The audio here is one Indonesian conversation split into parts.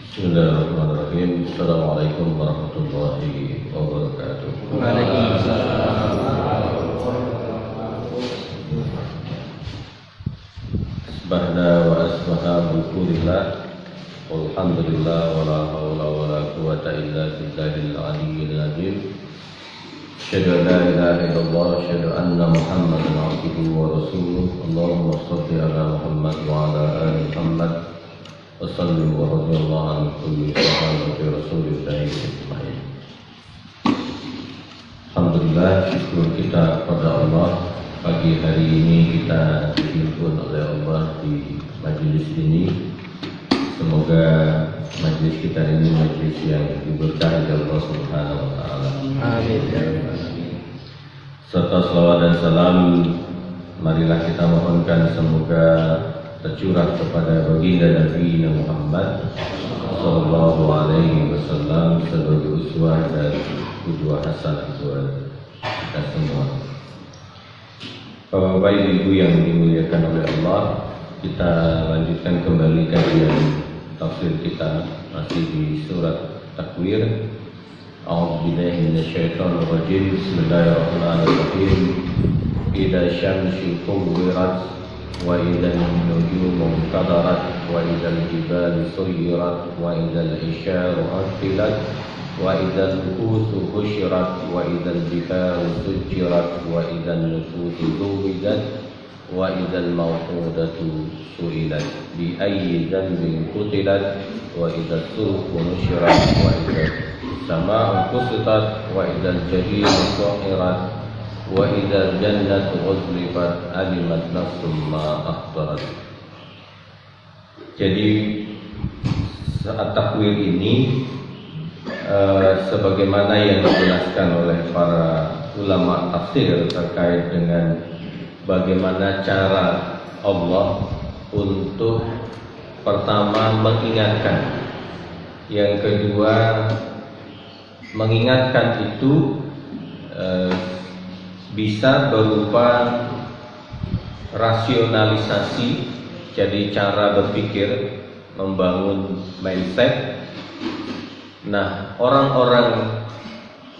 Bismillahirrahmanirrahim. Assalamualaikum warahmatullahi wabarakatuh. Waalaikumsalam. Asbahna wa asbaha bikulillah. Walhamdulillah wa la hawla wa la quwata illa billahil aliyyil azim. Asyhadu an la ilaha illallah, asyhadu anna Muhammadan abduhu wa rasuluh. Allahumma shalli ala Muhammad wa ala ali Muhammad. Wassallu wa radhiyallahu an kulli sahabati Rasulillah ajma'in. Alhamdulillah, syukur kita kepada Allah. Pagi hari ini kita dihimpun oleh Allah di majelis ini. Semoga majelis kita ini majelis yang diberkahi oleh Allah Subhanahu wa taala. Amin. Serta salawat dan salam marilah kita mohonkan semoga tercurah kepada baginda Nabi Muhammad sallallahu alaihi wasallam sebagai uswah dan qudwah hasanah buat kita semua. Bapak Ibu yang dimuliakan oleh Allah, kita lanjutkan kembali kajian tafsir kita masih di surat Takwir. A'udzubillahi minasyaitonir rajim. Bismillahirrahmanirrahim. Idza syamsu kuwirat wa idzal nujumu qadarat wa idzal jibalu suyirat wa idzal isyaru atfilat wa idzal uqusu husyirat wa idzal jibalu sujirat wa idzal nufusu zuwijat wa idzal maw'udatu su'ilat bi ayyi dhanbin qutilat wa idzal suqu nusyirat wa idzal samaa'u qusitat wa idzal jahimu su'irat wa idzal jannatu uzlifat alimat nafsum ma ahdarat. Jadi saat takwir ini sebagaimana yang dijelaskan oleh para ulama tafsir terkait dengan bagaimana cara Allah untuk pertama mengingatkan, yang kedua mengingatkan itu bisa berupa rasionalisasi, jadi cara berpikir, membangun mindset. Nah, orang-orang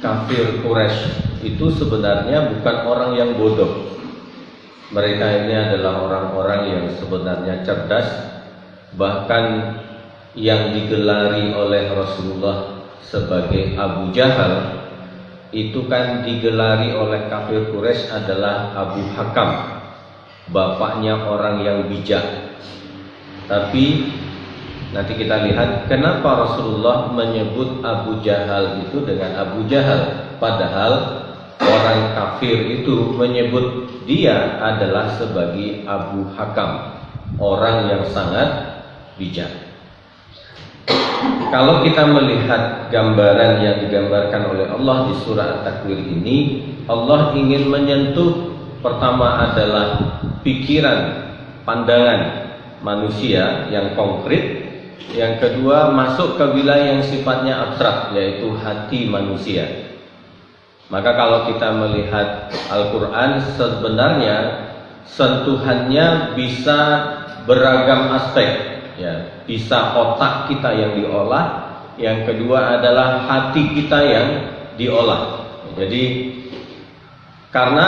kafir Quraisy itu sebenarnya bukan orang yang bodoh. Mereka ini adalah orang-orang yang sebenarnya cerdas, bahkan yang digelari oleh Rasulullah sebagai Abu Jahal itu kan digelari oleh kafir Quraisy adalah Abu Hakam, bapaknya orang yang bijak. Tapi nanti kita lihat kenapa Rasulullah menyebut Abu Jahal itu dengan Abu Jahal, padahal orang kafir itu menyebut dia adalah sebagai Abu Hakam, orang yang sangat bijak. Kalau kita melihat gambaran yang digambarkan oleh Allah di surah At-Takwir ini, Allah ingin menyentuh pertama adalah pikiran, pandangan manusia yang konkret. Yang kedua masuk ke wilayah yang sifatnya abstrak, yaitu hati manusia. Maka kalau kita melihat Al-Quran, sebenarnya sentuhannya bisa beragam aspek. Ya, bisa otak kita yang diolah, yang kedua adalah hati kita yang diolah. Jadi karena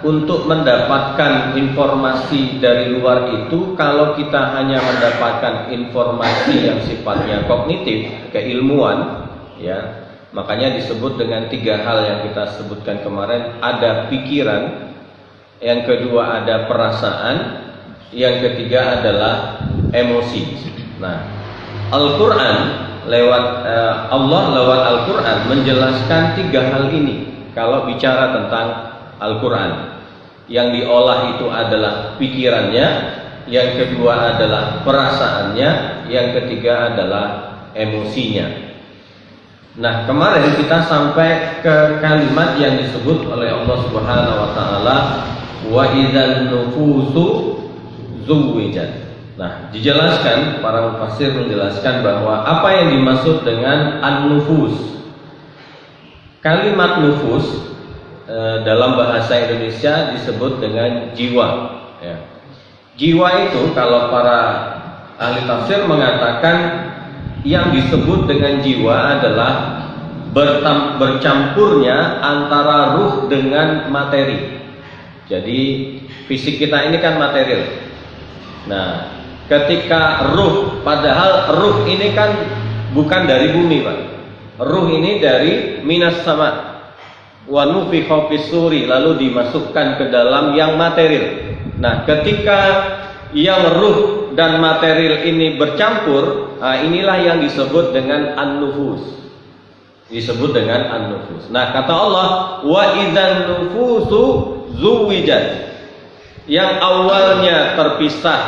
untuk mendapatkan informasi dari luar itu, kalau kita hanya mendapatkan informasi yang sifatnya kognitif, keilmuan, ya, makanya disebut dengan tiga hal yang kita sebutkan kemarin. Ada pikiran, yang kedua ada perasaan, yang ketiga adalah emosi. Nah, Al-Quran Allah lewat Al-Quran menjelaskan tiga hal ini. Kalau bicara tentang Al-Quran, yang diolah itu adalah pikirannya, yang kedua adalah perasaannya, yang ketiga adalah emosinya. Nah, kemarin kita sampai ke kalimat yang disebut oleh Allah Subhanahu wa taala, wa idzal nufusu zuwijat. Nah, dijelaskan, para mufassir menjelaskan bahwa apa yang dimaksud dengan an-nufus. Kalimat nufus dalam bahasa Indonesia disebut dengan jiwa, ya. Jiwa itu kalau para ahli tafsir mengatakan yang disebut dengan jiwa adalah bercampurnya antara ruh dengan materi. Jadi fisik kita ini kan material. Nah, ketika ruh, padahal ruh ini kan bukan dari bumi, Pak. Ruh ini dari minas sama. Wa nufikha fis-suri, lalu dimasukkan ke dalam yang material. Nah, ketika yang ruh dan material ini bercampur, inilah yang disebut dengan an-nufus. Disebut dengan an-nufus. Nah, kata Allah, wa idzan nufusu zuwijat. Yang awalnya terpisah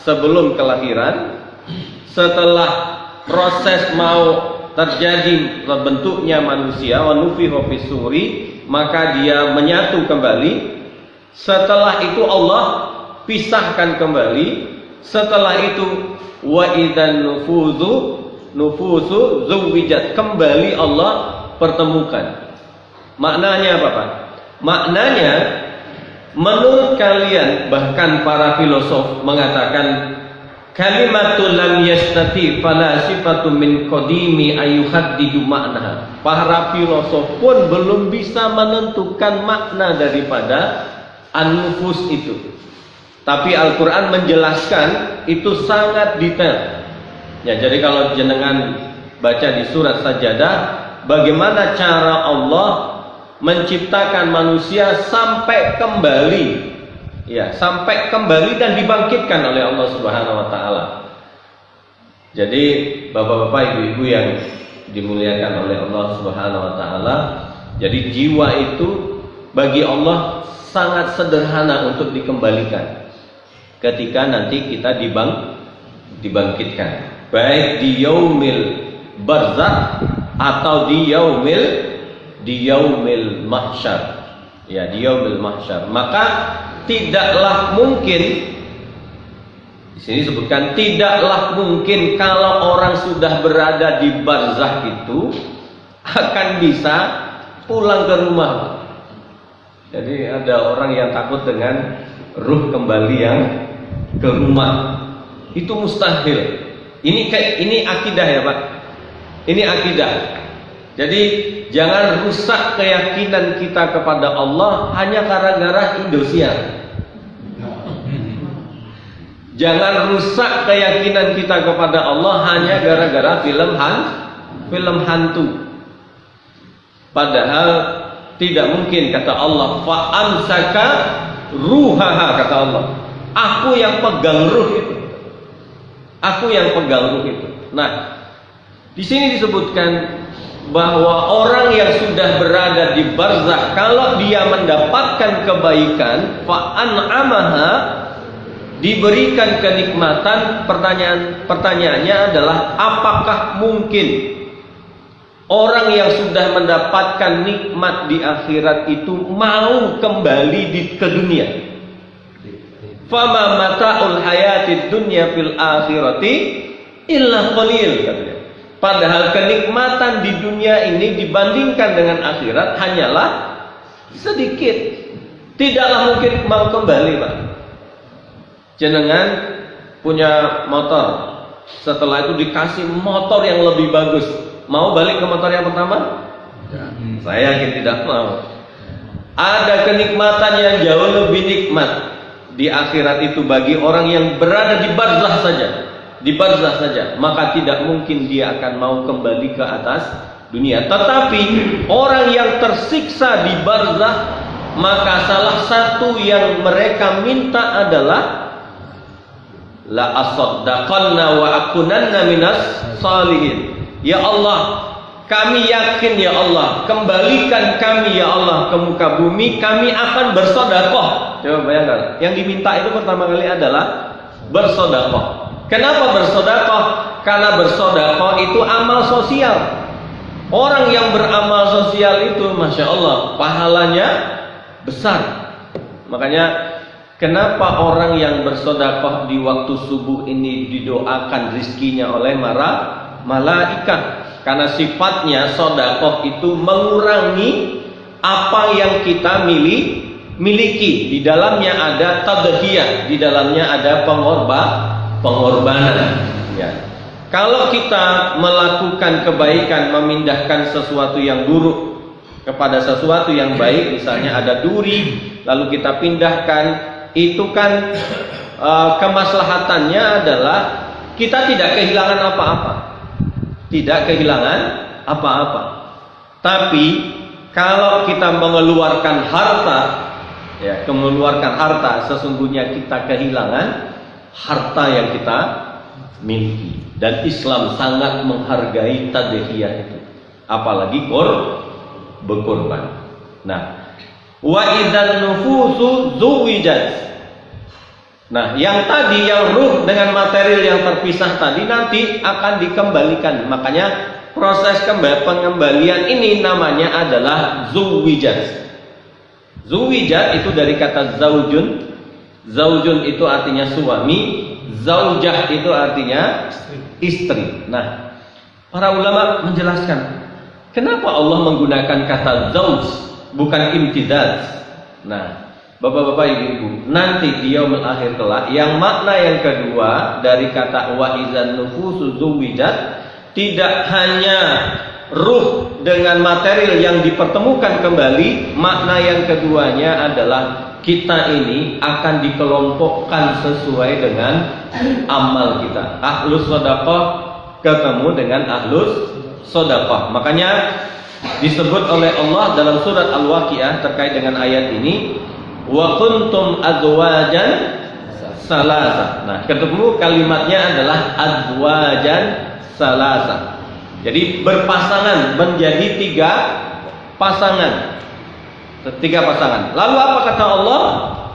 sebelum kelahiran, setelah proses mau terjadi bentuknya manusia, wa nufikha fis-suri, maka dia menyatu kembali. Setelah itu Allah pisahkan kembali. Setelah itu wa idzan nufusu zuwijat, kembali Allah pertemukan. Maknanya apa, Pak? Maknanya menurut kalian, bahkan para filosof mengatakan kalimatul lam yastati fala sifatun min qadimi ayuhaddidu maknaha. Para filosof pun belum bisa menentukan makna daripada an-nufus itu. Tapi Al-Quran menjelaskan itu sangat detail. Ya, jadi kalau jenengan baca di surat Sajadah, bagaimana cara Allah menciptakan manusia sampai kembali, ya, sampai kembali dan dibangkitkan oleh Allah Subhanahu wa taala. Jadi bapak-bapak, ibu-ibu yang dimuliakan oleh Allah Subhanahu wa taala, jadi jiwa itu bagi Allah sangat sederhana untuk dikembalikan ketika nanti kita dibangkitkan, baik di yaumil barzakh atau di yaumil mahsyar. Ya, di yaumil mahsyar. Maka tidaklah mungkin, di sini disebutkan tidaklah mungkin kalau orang sudah berada di barzakh itu akan bisa pulang ke rumah. Jadi ada orang yang takut dengan ruh kembali yang ke rumah. Itu mustahil. Ini akidah ya, Pak. Ini akidah. Jadi jangan rusak keyakinan kita kepada Allah hanya gara-gara Indosiar. Jangan rusak keyakinan kita kepada Allah hanya gara-gara film hantu. Padahal tidak mungkin, kata Allah, fa amsaka ruhaha, kata Allah. Aku yang pegang ruh itu. Aku yang pegang ruh itu. Nah, di sini disebutkan bahwa orang yang sudah berada di barzakh, kalau dia mendapatkan kebaikan, fa an'amaha, diberikan kenikmatan, pertanyaannya adalah apakah mungkin orang yang sudah mendapatkan nikmat di akhirat itu mau kembali ke dunia? Fama mata'ul hayatid dunya fil akhirati illa qalil, katanya. Padahal kenikmatan di dunia ini dibandingkan dengan akhirat hanyalah sedikit. Tidaklah mungkin mau kembali, Pak. Jenengan punya motor, setelah itu dikasih motor yang lebih bagus, mau balik ke motor yang pertama? Saya yakin tidak mau. Ada kenikmatan yang jauh lebih nikmat di akhirat itu bagi orang yang berada di barzakh saja. Di barzakh saja, maka tidak mungkin dia akan mau kembali ke atas dunia. Tetapi orang yang tersiksa di barzakh, maka salah satu yang mereka minta adalah la asaddaqanna wa akunanna minas salihin. Ya Allah, kami yakin ya Allah, kembalikan kami ya Allah ke muka bumi, kami akan bersedekah. Coba bayangkan, yang diminta itu pertama kali adalah bersedekah. Kenapa bersedekah? Karena bersedekah itu amal sosial. Orang yang beramal sosial itu, masya Allah, pahalanya besar. Makanya kenapa orang yang bersedekah di waktu subuh ini didoakan rizkinya oleh malaikat? Karena sifatnya sedekah itu mengurangi apa yang kita miliki. Di dalamnya ada tadhiyah, di dalamnya ada pengorbanan. Ya. Kalau kita melakukan kebaikan, memindahkan sesuatu yang buruk kepada sesuatu yang baik, misalnya ada duri lalu kita pindahkan, itu kan kemaslahatannya adalah kita tidak kehilangan apa-apa. Tidak kehilangan apa-apa. Tapi kalau kita mengeluarkan harta, ya, mengeluarkan harta, sesungguhnya kita kehilangan harta yang kita miliki. Dan Islam sangat menghargai tadhiyah itu, apalagi berkorban. Nah, wa idzan nufusu zuwijat. Nah, yang tadi, yang ruh dengan material yang terpisah tadi nanti akan dikembalikan. Makanya proses pengembalian ini namanya adalah zuwijat. Zuwijat itu dari kata zaujun. Zaujun itu artinya suami, zaujah itu artinya istri. Nah, para ulama menjelaskan kenapa Allah menggunakan kata zauj bukan imtidad. Nah, bapak-bapak, ibu-ibu, nanti di yaumil akhir kelak yang makna yang kedua dari kata wa idzan nufusu zuwijat tidak hanya ruh dengan material yang dipertemukan kembali, makna yang keduanya adalah kita ini akan dikelompokkan sesuai dengan amal kita. Ahlus shadaqah ketemu dengan ahlus shadaqah. Makanya disebut oleh Allah dalam surat Al-Waqiah terkait dengan ayat ini, wa kuntum azwajan salasa. Nah, ketemu kalimatnya adalah azwajan salasa. Jadi berpasangan menjadi tiga pasangan. Lalu apa kata Allah?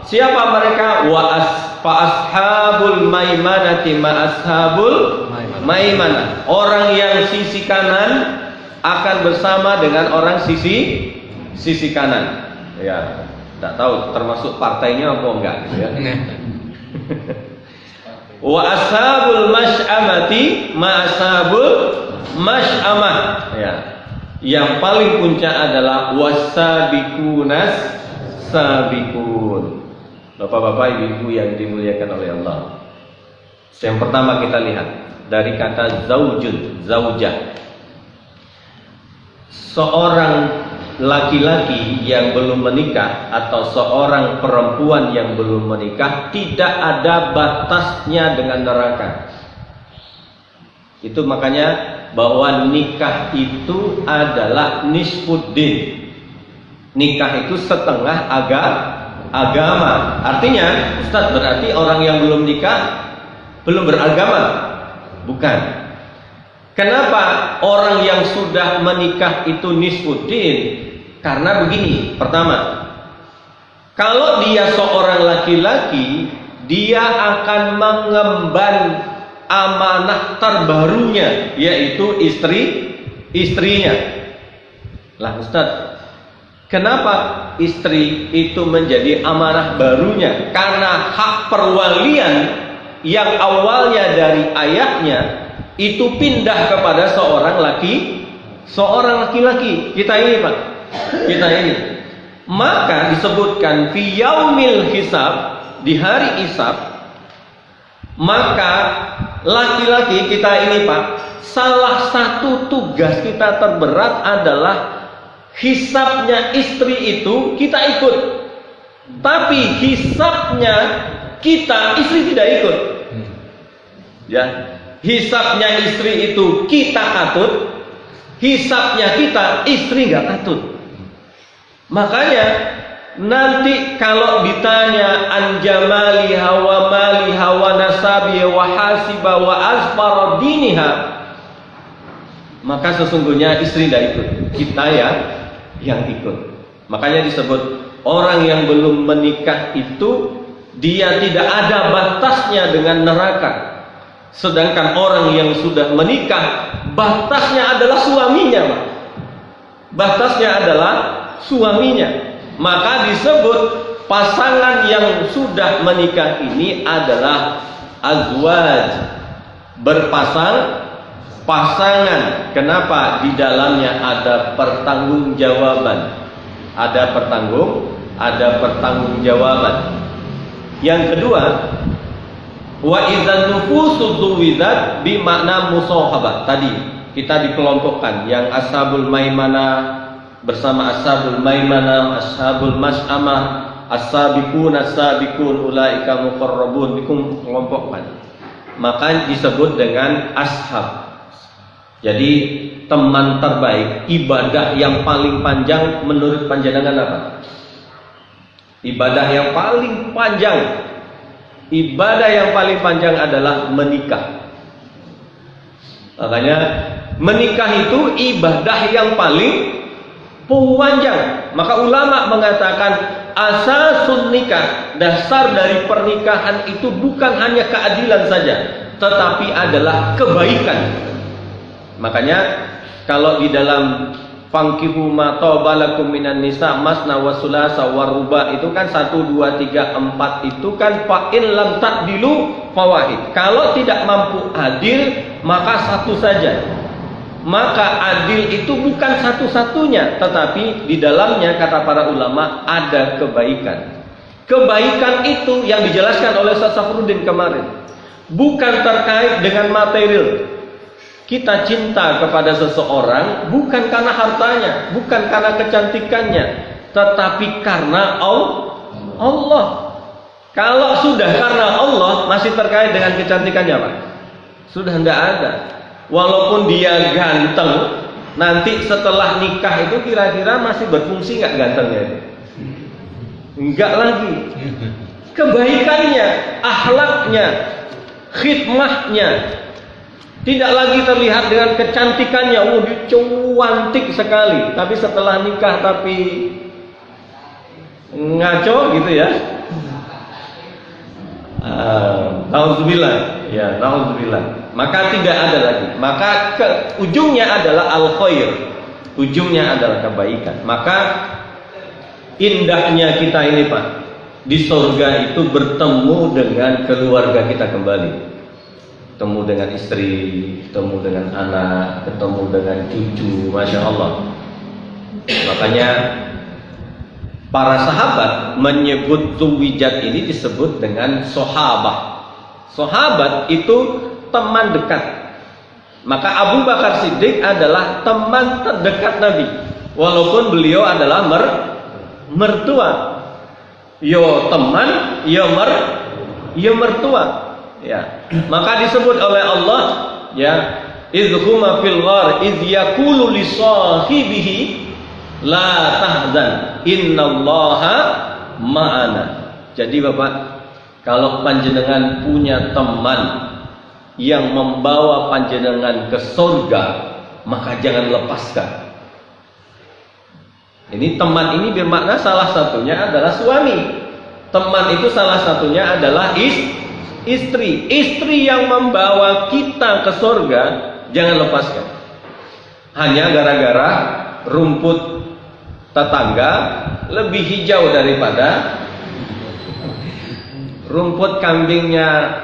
Siapa mereka? Fa ashabul maimanati ma ashabul maimanah. Orang yang sisi kanan akan bersama dengan orang sisi kanan. Ya, tidak tahu termasuk partainya apa enggak gitu ya. Wa ashabul masy'amati ma ashabul masy'amah. Ya. Yang paling puncak adalah wasabiqunas sabiqun. Bapak-bapak, ibu-ibu yang dimuliakan oleh Allah. Yang pertama kita lihat dari kata zaujun, zaujah. Seorang laki-laki yang belum menikah atau seorang perempuan yang belum menikah tidak ada batasnya dengan neraka. Itu makanya bahwa nikah itu adalah nisfuddin. Nikah itu setengah agama. Artinya, Ustaz, berarti orang yang belum nikah belum beragama? Bukan. Kenapa orang yang sudah menikah itu nisfuddin? Karena begini, pertama, kalau dia seorang laki-laki, dia akan mengemban amanah terbarunya, yaitu istrinya. Lah Ustaz, kenapa istri itu menjadi amanah barunya? Karena hak perwalian yang awalnya dari ayahnya itu pindah kepada seorang laki-laki. Kita ini, Pak. Kita ini. Maka disebutkan fi yaumil hisab, di hari hisab, maka laki-laki kita ini, Pak, salah satu tugas kita terberat adalah hisabnya istri itu kita ikut. Tapi hisabnya kita, istri tidak ikut. Ya, hisabnya istri itu kita katut, hisabnya kita istri nggak katut. Makanya nanti kalau ditanya anjamali hawa mali hawa nasabi wa hasiba wa azfara diniha, maka sesungguhnya istri tidak ikut, kita ya yang ikut. Makanya disebut orang yang belum menikah itu dia tidak ada batasnya dengan neraka. Sedangkan orang yang sudah menikah batasnya adalah suaminya, Pak. Batasnya adalah suaminya. Maka disebut pasangan yang sudah menikah ini adalah azwaj, pasangan. Kenapa? Di dalamnya ada pertanggungjawaban. Ada pertanggungjawaban. Yang kedua, Wa idzan nufusu dzuwidat bi makna musahabah. Tadi kita dikelompokkan yang ashabul maimanah bersama ashabul maimanah, ashabul mas'amah, as-sabiqun as-sabiqun ulaika muqarrabun, dikelompokkan. Maka disebut dengan ashab. Jadi teman terbaik, ibadah yang paling panjang menurut panjenengan apa? Ibadah yang paling panjang. Ibadah yang paling panjang adalah menikah. Makanya menikah itu ibadah yang paling panjang. Maka ulama mengatakan asasun nikah, dasar dari pernikahan itu bukan hanya keadilan saja, tetapi adalah kebaikan. Makanya kalau di dalam fankihu ma taba lakum minan nisa masna wa sulasa wa ruba itu kan 1 2 3 4 itu kan fa in lam ta'dilu fawahid. Kalau tidak mampu adil maka satu saja. Maka adil itu bukan satu-satunya, tetapi di dalamnya kata para ulama ada kebaikan. Kebaikan itu yang dijelaskan oleh Ustaz Safruddin kemarin bukan terkait dengan material. Kita cinta kepada seseorang bukan karena hartanya, bukan karena kecantikannya, tetapi karena Allah. Kalau sudah karena Allah masih terkait dengan kecantikannya, Pak, sudah tidak ada. Walaupun dia ganteng, nanti setelah nikah itu kira-kira masih berfungsi nggak gantengnya itu? Enggak lagi. Kebaikannya, akhlaknya, khidmahnya tidak lagi terlihat dengan kecantikannya. Dia cantik sekali, tapi setelah nikah tapi ngaco gitu ya. Nauzubillah, ya nauzubillah. Maka tidak ada lagi. Maka ujungnya adalah al-khair. Ujungnya adalah kebaikan. Maka indahnya kita ini, Pak, di surga itu bertemu dengan keluarga kita kembali. Ketemu dengan istri, ketemu dengan anak, ketemu dengan cucu, Masya Allah. Makanya para sahabat menyebut Zuwijat ini disebut dengan sahabah. Sahabat itu teman dekat. Maka Abu Bakar Siddiq adalah teman terdekat Nabi, walaupun beliau adalah mertua. Yo teman, yo mertua. Ya, maka disebut oleh Allah, ya, idhuma fil ghar idh yaqulu li sahibihi la tahzan innallaha ma'ana. Jadi Bapak, kalau panjenengan punya teman yang membawa panjenengan ke surga, maka jangan lepaskan. Ini teman ini bermakna salah satunya adalah suami. Teman itu salah satunya adalah istri. Istri yang membawa kita ke surga jangan lepaskan. Hanya gara-gara rumput tetangga lebih hijau daripada rumput kambingnya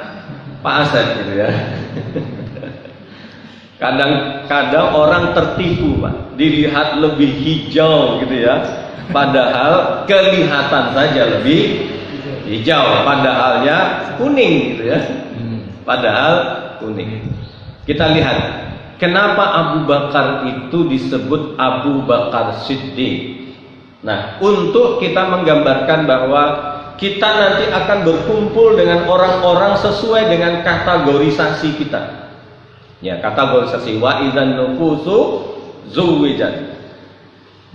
Pak Asad gitu ya. Kadang-kadang orang tertipu, Pak, dilihat lebih hijau gitu ya, padahal kelihatan saja lebih hijau, padahalnya kuning gitu ya. Padahal kuning. Kita lihat kenapa Abu Bakar itu disebut Abu Bakar Siddiq. Nah, untuk kita menggambarkan bahwa kita nanti akan berkumpul dengan orang-orang sesuai dengan kategorisasi kita. Ya, kategorisasi wa idzan nufusu zuwijat.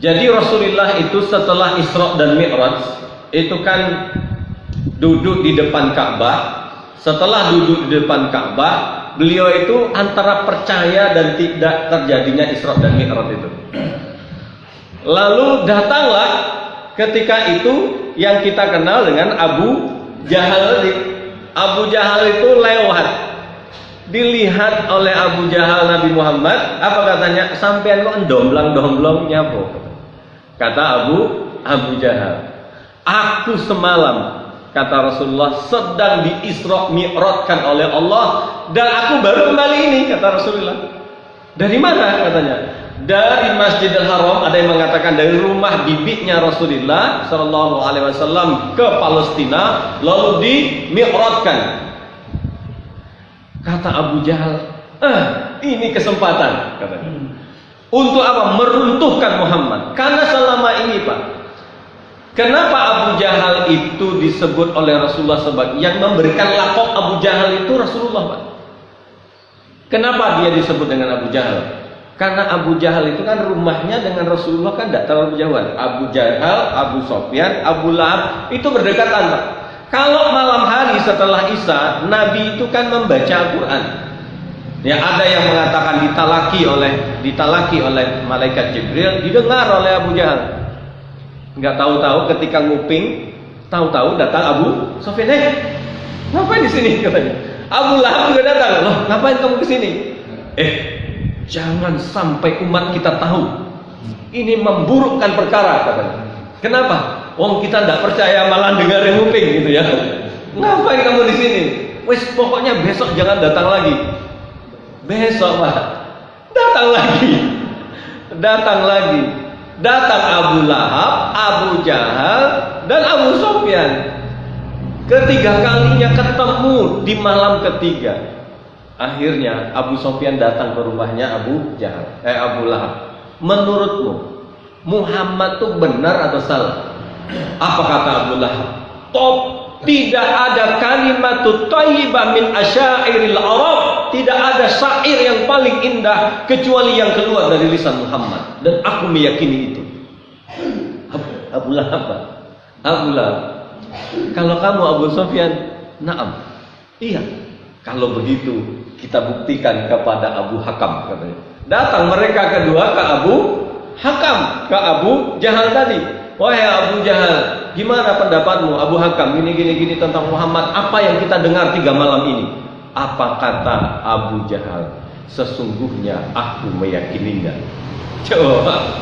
Jadi Rasulullah itu setelah Isra dan Mi'raj itu kan duduk di depan Ka'bah. Setelah duduk di depan Ka'bah, beliau itu antara percaya dan tidak terjadinya Isra dan Mi'raj itu. Lalu datanglah ketika itu yang kita kenal dengan Abu Jahal. Abu Jahal itu lewat, dilihat oleh Abu Jahal Nabi Muhammad, apa katanya? Sampean kok ndomlang-domblong nyapo? Kata Abu Jahal, aku semalam, kata Rasulullah, sedang di Isra Mi'rajkan oleh Allah dan aku baru kembali ini, kata Rasulullah. Dari mana katanya? Dari Masjidil Haram, ada yang mengatakan dari rumah bibitnya Rasulullah Shallallahu Alaihi Wasallam ke Palestina, lalu di Mi'rajkan. Kata Abu Jahal, ini kesempatan katanya. Untuk apa? Meruntuhkan Muhammad. Karena selama ini Pak, kenapa Abu Jahal itu disebut oleh Rasulullah sebagai yang memberikan lakop Abu Jahal itu Rasulullah Pak? Kenapa dia disebut dengan Abu Jahal? Karena Abu Jahal itu kan rumahnya dengan Rasulullah kan tidak terlalu jauhan. Abu Jahal, Abu Sofyan, Abu Lahab itu berdekatan Pak. Kalau malam hari setelah Isya, Nabi itu kan membaca Al-Quran. Ya, ada yang mengatakan ditalaki oleh malaikat Jibril, didengar oleh Abu Jahal. Nggak tahu-tahu ketika nguping, tahu-tahu datang Abu Sofyan. Ngapain di sini katanya? Abu Lahab juga datang. Loh, ngapain kamu ke sini? Jangan sampai umat kita tahu. Ini memburukkan perkara katanya. Kenapa? Wong kita tidak percaya malah dengar yang nguping gitu ya. Ngapain kamu di sini? Wes pokoknya besok jangan datang lagi. Besok Pak, datang lagi. Datang Abu Lahab, Abu Jahal, dan Abu Sofyan. Ketiga kalinya ketemu di malam ketiga. Akhirnya Abu Sofyan datang ke rumahnya Abu Lahab. Menurutmu Muhammad itu benar atau salah? Apa kata Abu Lahab? Top, tidak ada kalimat thayyibah min asyairil Arab. Tidak ada syair yang paling indah kecuali yang keluar dari lisan Muhammad. Dan aku meyakini itu. Abu Lahab. Kalau kamu Abu Sofyan, na'am. Iya. Kalau begitu kita buktikan kepada Abu Hakam katanya. Datang mereka kedua ke Abu Hakam, ke Abu Jahal tadi. Wahai Abu Jahal, gimana pendapatmu Abu Hakam gini tentang Muhammad? Apa yang kita dengar 3 malam ini? Apa kata Abu Jahal? Sesungguhnya aku meyakininya. Coba.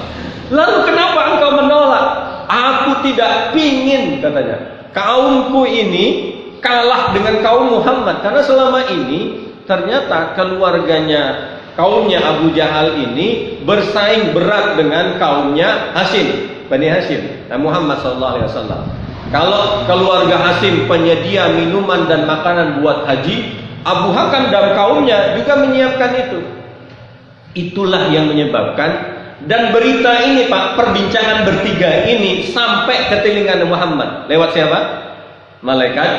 Lalu kenapa engkau menolak? Aku tidak pingin katanya kaumku ini kalah dengan kaum Muhammad. Karena selama ini ternyata kaumnya Abu Jahal ini bersaing berat dengan kaumnya Bani Hashim, Muhammad SAW. Kalau keluarga Hashim penyedia minuman dan makanan buat haji, Abu Hakam dan kaumnya juga menyiapkan itu. Itulah yang menyebabkan, dan berita ini Pak, perbincangan bertiga ini sampai ke telinga Muhammad. Lewat siapa? Malaikat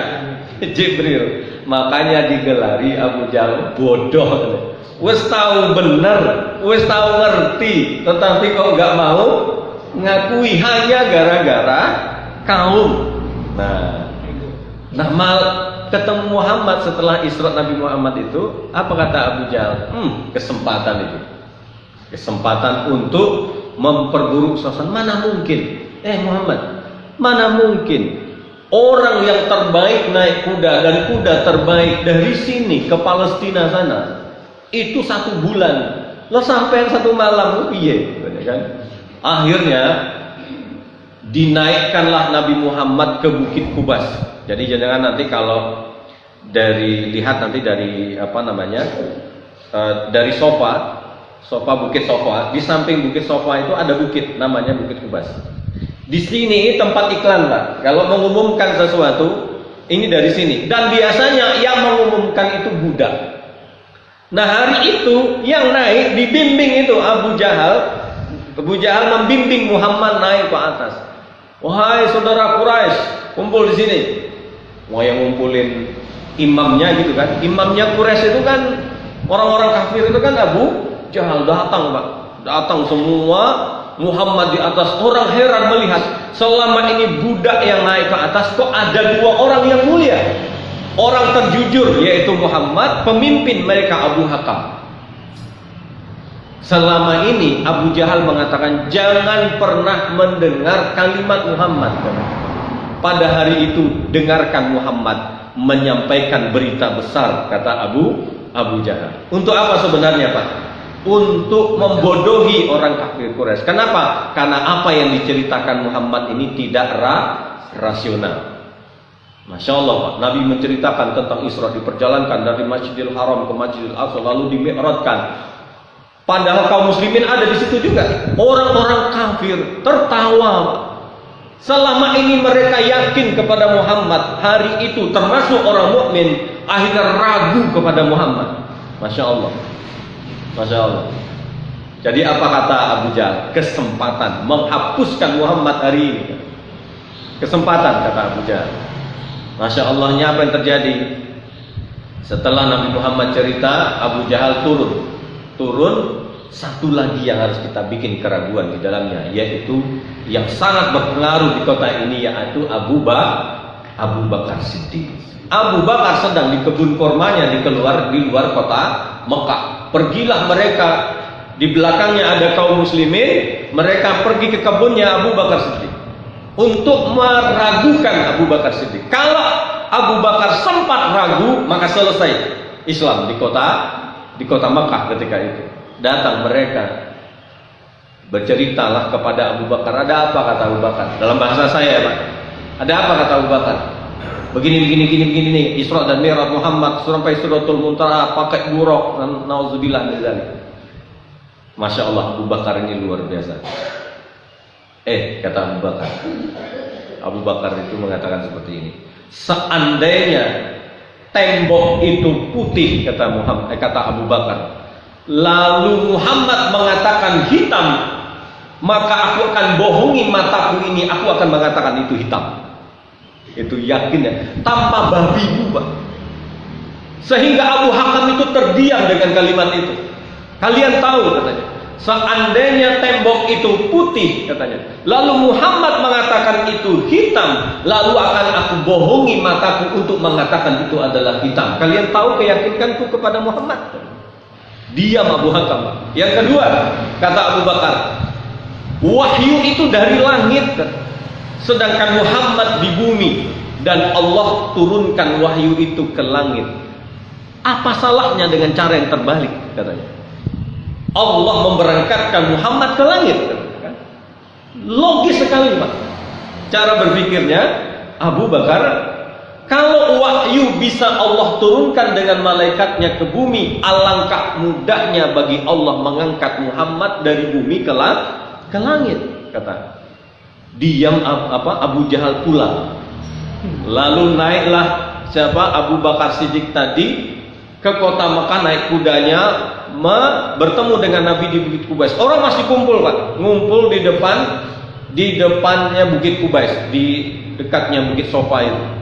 Jibril. Makanya digelari Abu Jahal bodoh. Wes tahu benar, wes tahu ngerti, tetapi kok nggak mau ngakui hanya gara-gara kaum. Nah, ketemu Muhammad setelah Isra Nabi Muhammad itu, apa kata Abu Jahal? Kesempatan itu. Kesempatan untuk memperburuk suasana. Mana mungkin? Muhammad, mana mungkin orang yang terbaik naik kuda dan kuda terbaik dari sini ke Palestina sana itu 1 bulan. Lo sampai 1 malam, piye? Kan? Akhirnya dinaikkanlah Nabi Muhammad ke Bukit Kubas. Jadi jangan nanti kalau lihat nanti dari dari sofa Bukit Sofa, di samping Bukit Sofa itu ada bukit namanya Bukit Kubas. Di sini tempat iklan Pak. Kalau mengumumkan sesuatu ini dari sini. Dan biasanya yang mengumumkan itu budak. Nah hari itu yang naik dibimbing itu Abu Jahal. Abu Jahal membimbing Muhammad naik ke atas. Wahai saudara Quraisy, kumpul di sini. Wah, yang ngumpulin imamnya gitu kan. Imamnya Quraisy itu kan orang-orang kafir itu kan Abu Jahal. Datang Pak. Datang semua, Muhammad di atas. Orang heran melihat selama ini budak yang naik ke atas kok ada 2 orang yang mulia. Orang terjujur yaitu Muhammad, pemimpin mereka Abu Hakam. Selama ini Abu Jahal mengatakan jangan pernah mendengar kalimat Muhammad. Pada hari itu dengarkan Muhammad menyampaikan berita besar, kata Abu Jahal. Untuk apa sebenarnya Pak? Untuk membodohi orang kafir Quraisy. Kenapa? Karena apa yang diceritakan Muhammad ini tidak rasional. Masya Allah Pak, Nabi menceritakan tentang Isra, diperjalankan dari Masjidil Haram ke Masjidil Aqsa, lalu dimi'rajkan. Padahal kaum muslimin ada di situ juga. Orang-orang kafir tertawa. Selama ini mereka yakin kepada Muhammad, hari itu termasuk orang mukmin akhirnya ragu kepada Muhammad. Masya Allah, Masya Allah. Jadi apa kata Abu Jahal? Kesempatan menghapuskan Muhammad hari ini. Kesempatan kata Abu Jahal. Masya Allahnya apa yang terjadi? Setelah Nabi Muhammad cerita, Abu Jahal turun. Satu lagi yang harus kita bikin keraguan di dalamnya, yaitu yang sangat berpengaruh di kota ini, yaitu Abu Bakar Siddiq. Abu Bakar sedang di kebun kormanya di luar kota Mekah. Pergilah mereka, di belakangnya ada kaum muslimin, mereka pergi ke kebunnya Abu Bakar Siddiq untuk meragukan Abu Bakar Siddiq. Kalau Abu Bakar sempat ragu, maka selesai Islam di kota Mekah ketika itu. Datang mereka, berceritalah kepada Abu Bakar. Ada apa kata Abu Bakar? Dalam bahasa saya, Pak. Ada apa kata Abu Bakar? Begini nih, Isra dan Mi'raj Muhammad sampai Suratul Muntaha pakai buruk, nauzubillah min dzalik. Masya Allah, Abu Bakar ini luar biasa. Kata Abu Bakar. Abu Bakar itu mengatakan seperti ini. Seandainya tembok itu putih, kata Abu Bakar, lalu Muhammad mengatakan hitam, maka aku akan bohongi mataku ini, aku akan mengatakan itu hitam. Itu yakinnya tanpa babi bu, Pak. Sehingga Abu Hakam itu terdiam dengan kalimat itu. Kalian tahu katanya, seandainya tembok itu putih katanya, lalu Muhammad mengatakan itu hitam, lalu akan aku bohongi mataku untuk mengatakan itu adalah hitam. Kalian tahu keyakinanku kepada Muhammad? Diam Abu Hakam. Yang kedua, kata Abu Bakar, wahyu itu dari langit, sedangkan Muhammad di bumi, dan Allah turunkan wahyu itu ke langit. Apa salahnya dengan cara yang terbalik katanya? Allah memberangkatkan Muhammad ke langit, kan? Logis sekali, Pak. Cara berpikirnya Abu Bakar. Kalau wahyu bisa Allah turunkan dengan malaikatnya ke bumi, alangkah mudahnya bagi Allah mengangkat Muhammad dari bumi ke langit, kata. Diam Abu Jahal pula. Lalu naiklah Abu Bakar Siddiq tadi ke kota Mekah, naik kudanya, bertemu dengan Nabi di Bukit Kubais. Orang masih kumpul, Pak. Ngumpul di depannya Bukit Kubais, di dekatnya Bukit Sofa itu.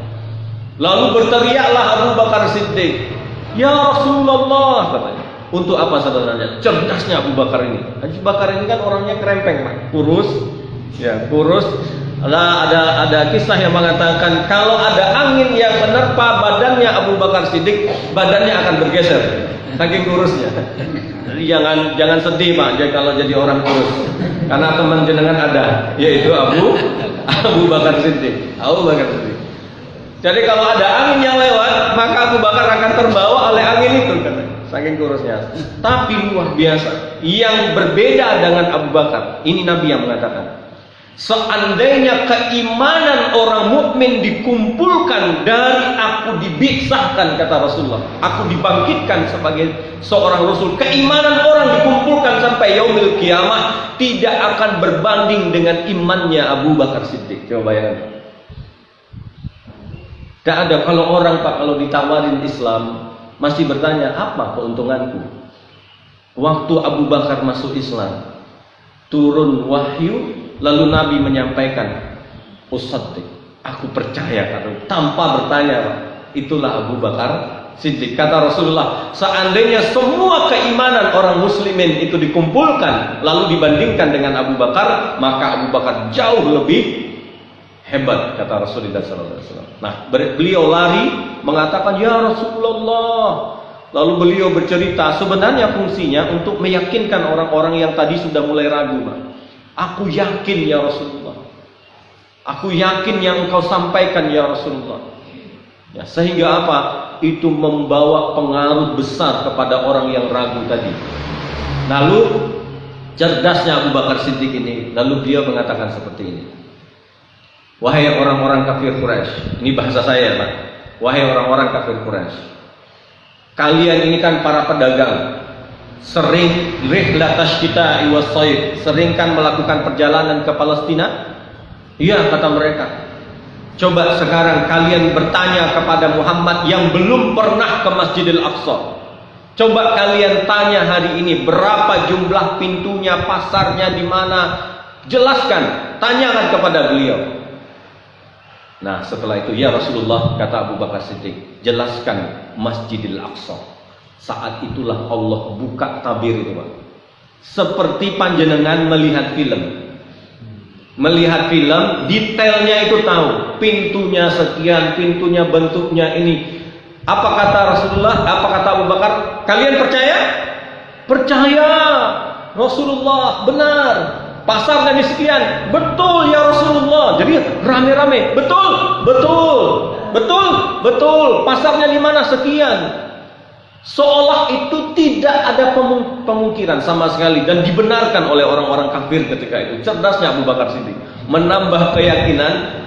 Lalu berteriaklah Abu Bakar Siddiq, "Ya Rasulullah," katanya. Untuk apa saudaranya? Cerdasnya Abu Bakar ini. Abu Bakar ini kan orangnya kerempeng, Pak. Kurus. Ada kisah yang mengatakan kalau ada angin yang menerpa badannya Abu Bakar Siddiq, badannya akan bergeser. Saking kurusnya. Jadi jangan sedih, Pak, kalau jadi orang kurus. Karena teman jenengan ada, yaitu Abu Bakar Siddiq. Abu Bakar Siddiq. Jadi kalau ada angin yang lewat, maka Abu Bakar akan terbawa oleh angin itu, katanya. Saking kurusnya. Tapi luar biasa. Yang berbeda dengan Abu Bakar, ini Nabi yang mengatakan, seandainya keimanan orang mukmin dikumpulkan dari aku dibisahkan, kata Rasulullah, aku dibangkitkan sebagai seorang Rasul, keimanan orang dikumpulkan sampai yaumil kiamah tidak akan berbanding dengan imannya Abu Bakar Siddiq. Coba bayangkan. Tidak ada. Kalau orang, Pak, kalau ditawarin Islam masih bertanya, apa keuntunganku? Waktu Abu Bakar masuk Islam, turun wahyu, lalu Nabi menyampaikan, "Usaddiq, aku percaya," tanpa bertanya, Pak. Itulah Abu Bakar Siddiq. Kata Rasulullah, seandainya semua keimanan orang muslimin itu dikumpulkan lalu dibandingkan dengan Abu Bakar, maka Abu Bakar jauh lebih hebat, kata Rasulullah SAW. Nah, beliau lari mengatakan, "Ya Rasulullah." Lalu beliau bercerita, sebenarnya fungsinya untuk meyakinkan orang-orang yang tadi sudah mulai ragu, Pak. Aku yakin ya Rasulullah. Aku yakin yang engkau sampaikan ya Rasulullah. Ya, sehingga apa? Itu membawa pengaruh besar kepada orang yang ragu tadi. Lalu cerdasnya Abu Bakar Siddiq ini, lalu beliau mengatakan seperti ini. Wahai orang-orang kafir Quraisy, ini bahasa saya, Pak. Wahai orang-orang kafir Quraisy, kalian ini kan para pedagang, sering rihlat asy-syita'i was-shayf, sering kan melakukan perjalanan ke Palestina. Iya, kata mereka. Coba sekarang kalian bertanya kepada Muhammad yang belum pernah ke Masjidil Aqsa. Coba kalian tanya hari ini berapa jumlah pintunya, pasarnya di mana. Jelaskan, tanyakan kepada beliau. Nah, setelah itu, ya Rasulullah, kata Abu Bakar Siddiq, jelaskan Masjidil Aqsa. Saat itulah Allah buka tabir itu, Pak. Seperti panjenengan melihat film. Melihat film, detailnya itu tahu. Pintunya sekian, pintunya bentuknya ini. Apa kata Rasulullah? Apa kata Abu Bakar? Kalian percaya? Percaya. Rasulullah, benar. Pasarnya di sekian. Betul ya Rasulullah. Jadi rame-rame. Betul, betul, betul, betul. Pasarnya di mana? Sekian. Seolah itu tidak ada pemungkiran sama sekali dan dibenarkan oleh orang-orang kafir ketika itu. Cerdasnya Abu Bakar Siddiq menambah keyakinan.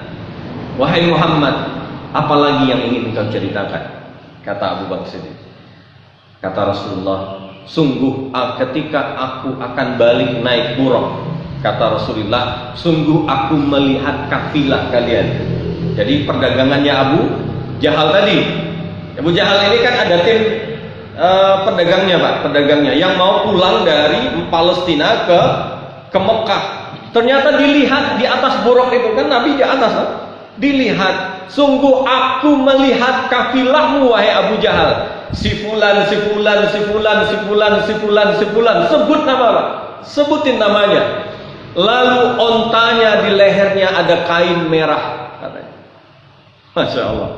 Wahai Muhammad, apalagi yang ingin engkau ceritakan? Kata Abu Bakar Siddiq. Kata Rasulullah, sungguh ketika aku akan balik naik buraq, kata Rasulullah, sungguh aku melihat kafilah kalian. Jadi perdagangannya Abu Jahal tadi. Abu Jahal ini kan ada tim pedagangnya, Pak, pedagangnya yang mau pulang dari Palestina ke Mekah. Ternyata dilihat di atas buraq itu, kan Nabi di atas, kan? Dilihat, sungguh aku melihat kafilahmu wahai Abu Jahal. Si fulan, si fulan, si fulan, si fulan, si fulan, si fulan. Sebut nama, Pak. Sebutin namanya. Lalu ontanya di lehernya ada kain merah, katanya. Masya Allah.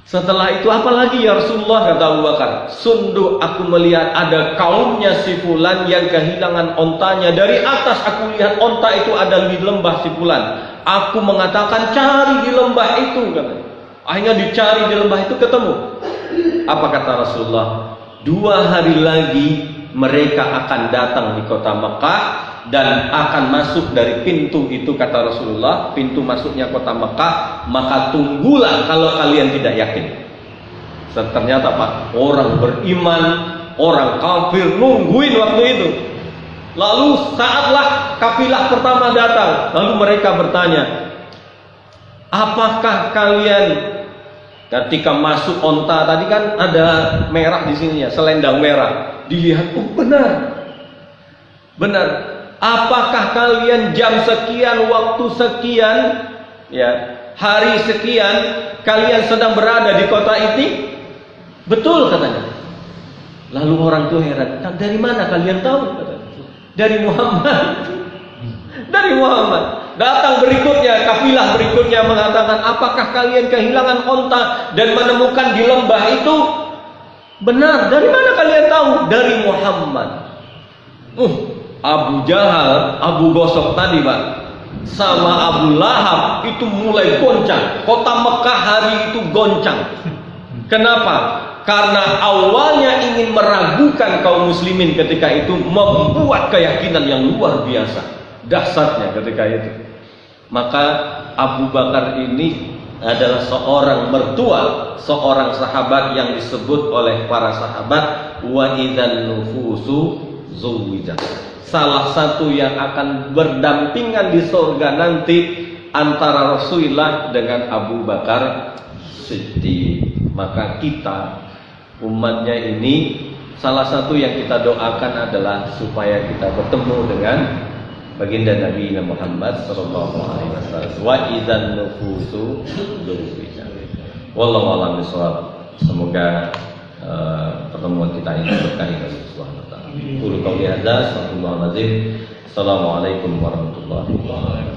Setelah itu apa lagi ya Rasulullah, kata Abu Bakar. Sungguh aku melihat ada kaumnya si fulan yang kehilangan ontanya. Dari atas aku lihat onta itu ada di lembah si fulan. Aku mengatakan cari di lembah itu, katanya. Akhirnya dicari di lembah itu, ketemu. Apa kata Rasulullah? 2 hari lagi mereka akan datang di kota Mekah dan akan masuk dari pintu itu, kata Rasulullah, pintu masuknya kota Mekah. Maka tunggulah kalau kalian tidak yakin. Ternyata, Pak, orang beriman, orang kafir nungguin waktu itu. Lalu saatlah kafilah pertama datang. Lalu mereka bertanya, apakah kalian, ketika masuk onta tadi kan ada merah di sininya, selendang merah. Dilihat, oh benar, benar. Apakah kalian jam sekian, waktu sekian, ya, hari sekian, kalian sedang berada di kota ini? Betul, katanya. Lalu orang itu heran, dari mana kalian tahu? Katanya. Dari Muhammad. Dari Muhammad. Datang berikutnya, kafilah berikutnya mengatakan, apakah kalian kehilangan onta dan menemukan di lembah itu? Benar. Dari mana kalian tahu? Dari Muhammad. Abu Jahal, Abu Gosok tadi, Pak, sama Abu Lahab itu mulai goncang. Kota Mekah hari itu goncang. Kenapa? Karena awalnya ingin meragukan kaum muslimin ketika itu, membuat keyakinan yang luar biasa dahsyatnya ketika itu. Maka Abu Bakar ini adalah seorang mertua, seorang sahabat yang disebut oleh para sahabat wa idzan nufusu zuwijat. Salah satu yang akan berdampingan di surga nanti antara Rasulullah dengan Abu Bakar Siddiq. Maka kita, umatnya ini, salah satu yang kita doakan adalah supaya kita bertemu dengan baginda Nabi Muhammad sallallahu alaihi wasallam. Wa idzan nufusu zuwijat. Wallahu a'lam bishawab. Semoga pertemuan kita ini berkah dari Allah Subhanahu wa taala. Qul qouli hadza, Assalamualaikum warahmatullahi wabarakatuh.